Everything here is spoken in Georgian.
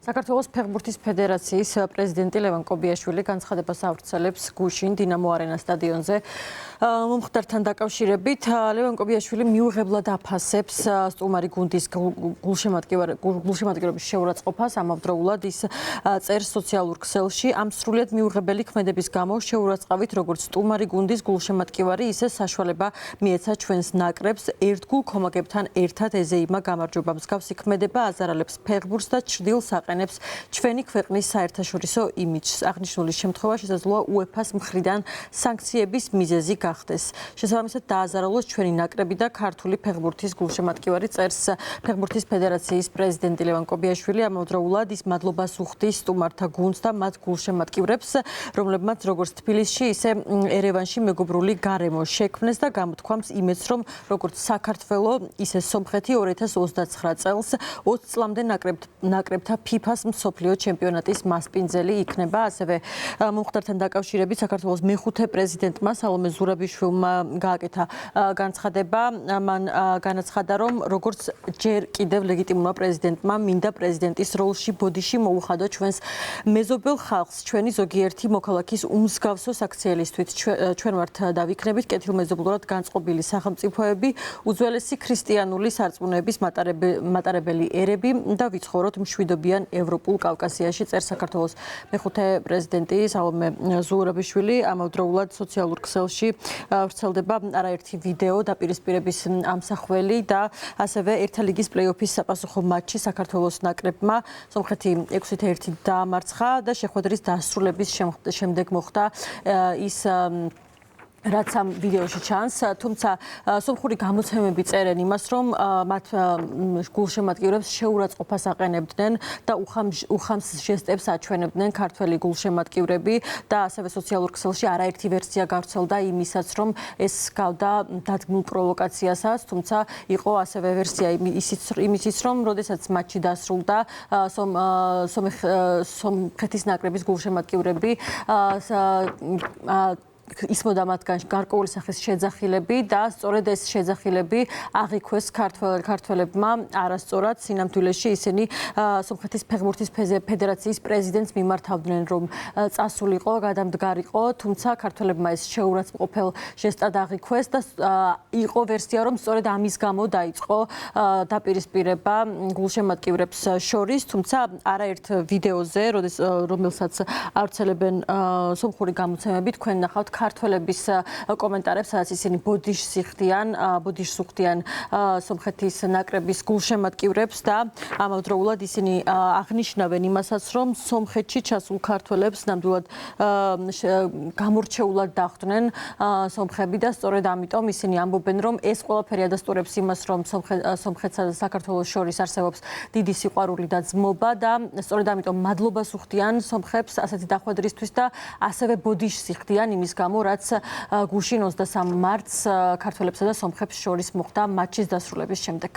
საქართველოს ფეხბურთის ფედერაციის პრეზიდენტი ლევან კობიაშვილი განცხადებას ავრცელებს გუშინ დინამო არენას სტადიონზე მომხდართან დაკავშირებით. ლევან კობიაშვილი მიუღებლად აფასებს სტუმარი გუნდის გულშემატკივრების შეურაცხყოფას. ამავდროულად ის წერს სოციალურ ქსელში, ამ სრულიად მიუღებელი ქმედების გამო შეურაცხავით როგორც სტუმარი გუნდის გულშემატკივარი, ისე საშუალება მიეცა ჩვენს ნაკრებს ერთგულ ქომაგებთან ერთად ეზეიმა გამარჯვება. მსგავსი ქმედება აზარალებს ფეხბურთს და ჩრდილს აყენებს ჩვენი ქვეყნის საერთაშორისო იმიჯს. აღნიშნული შემთხვევა შესაძლოა UEFA-ს მხრიდან სანქციების მიზეზი გახდეს. შესაბამისად დააზარალოს ჩვენი ნაკრები და ქართული ფეხბურთის გულშემატკივარი, წერს ფეხბურთის ფედერაციის პრეზიდენტი ლევან კობიაშვილი. ამავდროულად ის მადლობას უხდის სტუმართა გუნდს და მათ გულშემატკივრებს, რომლებმაც როგორც თბილისში, ისე ერევანში მეგობრული გარემო შექმნეს და გამოთქვამს იმედს, რომ როგორც საქართველო, ისე სომხეთი 2029 წელს 20 წლამდე ნაკრებთა FIFA-ს მსოფლიო ჩემპიონატის მასპინძელი იქნება. ასევე მომხდართან დაკავშირებით საქართველოს მეხუთე პრეზიდენტმა სალომე ზურაბიშვილმა გააკეთა განცხადება. მან განაცხადა, რომ როგორც ჯერ კიდევ ლეგიტიმურმა პრეზიდენტმა მინდა პრეზიდენტის როლში ბოდიში მოუხადო ჩვენს მეზობელ ხალხს, ჩვენი ზოგიერთი მოქალაქის უმსგავსო საქციელისთვის. ჩვენ ვართ დავიქნებით კეთილმეზობლურად განწყობილი სახელმწიფოები, უძველესი ქრისტიანული სარწმუნოების მატარებელი ერები და ვიცხოვროთ მშვიდობიან ევროპულ კავკასიაში, წერს საქართველოს მეხუთე პრეზიდენტი სალომე ზურაბიშვილი. ამავდროულად სოციალურ ქსელში ვრცელდება არაერთი ვიდეო დაპირისპირების ამსახველი და ასევე ერთა ლიგის პლეი-ოფის საპასუხო მატჩი საქართველოს ნაკრებმა სომხეთი 6-1 დაამარცხა და შეხვედრის დასრულების შემდეგ მოხდა ის რაც ამ ვიდეოში ჩანს, თუმცა სომხური გამოცემები წერენ იმას, რომ მათ გულშემატკივრებს შეურაცხყოფას აყენებდნენ და უხამს ჟესტებს აჩვენებდნენ ქართველი გულშემატკივრები და ასევე სოციალურ ქსელში არაერთი ვერსია გავრცელდა იმისაც, რომ ეს გავდა დადგმულ პროვოკაციასაც, თუმცა იყო ასევე ვერსია იმისიც, რომ როდესაც მატჩი დასრულდა, სომხეთის ნაკრების გულშემატკივრები ისმოდა მათგან გარკვეული სახის შეძახილები და სწორედ ეს შეძახილები აღიქვეს ქართველებმა არასწორად. სინამდვილეში ისინი სომხეთის ფეხბურთის ფედერაციის პრეზიდენტს მიმართავდნენ, რომ წასულიყო, გადამდგარიყო, თუმცა ქართველებმა ეს შეურაცხმყოფელ ჟესტად აღიქვეს და იყო ვერსია, რომ სწორედ ამის გამო დაიწყო დაპირისპირება გულშემატკივრებს შორის, თუმცა არაერთ ვიდეოზე, რომელსაც ავრცელებენ სომხური გამოცემები, თქვენ ნახავთ ქართველების კომენტარებს, სადაც ისინი ბოდიშს უხდიან სომხეთის ნაკრების გულშემატკივრებს და ამავდროულად ისინი აღნიშნავენ იმასაც, რომ სომხეთში ჩასულ ქართველებს ნამდვილად გამორჩეულად დახვდნენ სომხები და სწორედ ამიტომ ისინი ამბობენ, რომ ეს ყველაფერი ადასტურებს იმას, რომ სომხეთსა და საქართველოს შორის არსებობს დიდი სიყვარული და ძმობა და სწორედ ამიტომ მადლობას უხდიან სომხებს ასეთი დახვედრისთვის და ასევე ბოდიშს იხდიან იმის გამო, რაც გუშინ 23 მარტს ქართველებსა და სომხებს შორის მოხდა მატჩის დასრულების შემდეგ.